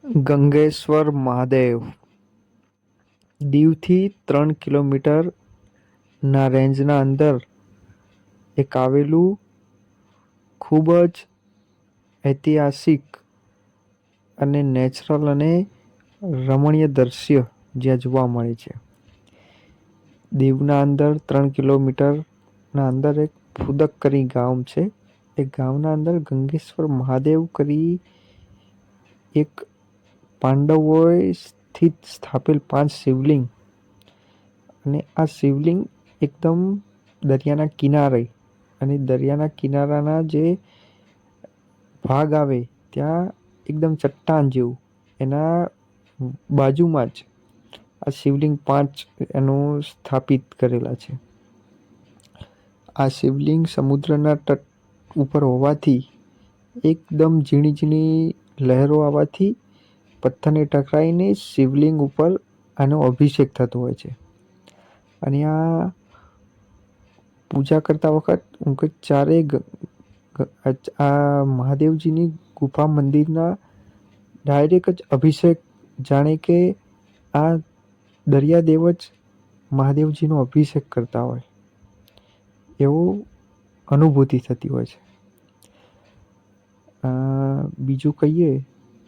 ગંગેશ્વર મહાદેવ દીવથી 3 કિલોમીટરના રેન્જના અંદર એક આવેલું ખૂબ જ ઐતિહાસિક અને નેચરલ અને રમણીય દ્રશ્ય જ્યાં જોવા મળે છે. દીવના અંદર 3 કિલોમીટરના અંદર એક ફુદક કરી ગામ છે. એ ગામના અંદર ગંગેશ્વર મહાદેવ કરી એક પાંડવોએ સ્થાપેલ 5 શિવલિંગ, અને આ શિવલિંગ એકદમ દરિયાના કિનારે, અને દરિયાના કિનારાના જે ભાગ આવે ત્યાં એકદમ ચટ્ટાન જેવું એના બાજુમાં જ આ શિવલિંગ 5 એનું સ્થાપિત કરેલા છે. આ શિવલિંગ સમુદ્રના તટ ઉપર હોવાથી એકદમ ઝીણી ઝીણી લહેરો આવવાથી પથ્થરને ટકરાઈને શિવલિંગ ઉપર આનો અભિષેક થતો હોય છે. અને આ પૂજા કરતા વખત ચારેય આ મહાદેવજીની ગુફા મંદિરના ડાયરેક્ટ જ અભિષેક, જાણે કે આ દરિયાદેવ જ મહાદેવજીનો અભિષેક કરતા હોય એવું અનુભૂતિ થતી હોય છે. બીજું કહીએ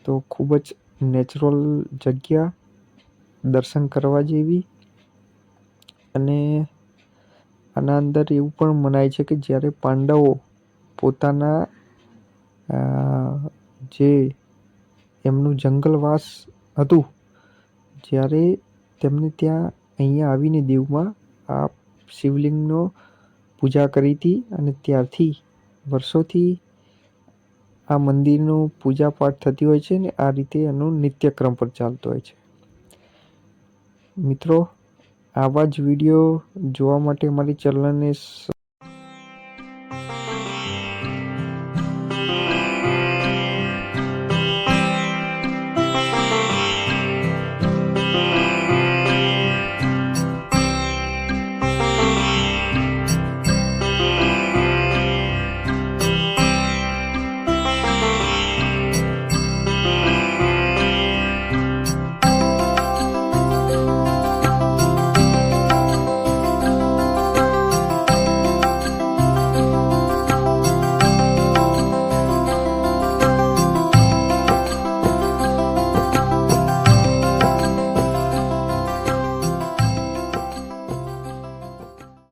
તો ખૂબ જ નેચરલ જગ્યા, દર્શન કરવા જેવી. અને આના અંદર એવું પણ મનાય છે કે જ્યારે પાંડવો પોતાના જે એમનું જંગલવાસ હતું, જ્યારે તેમને ત્યાં અહીંયા આવીને દીવમાં આ શિવલિંગનો પૂજા કરી હતી, અને ત્યારથી વર્ષોથી આ મંદિરનું પૂજાપાઠ થતી હોય છે, ને આ રીતે એનો નિત્યક્રમ પર ચાલતો હોય છે. મિત્રો, આવા જ વિડીયો જોવા માટે અમારી ચેનલને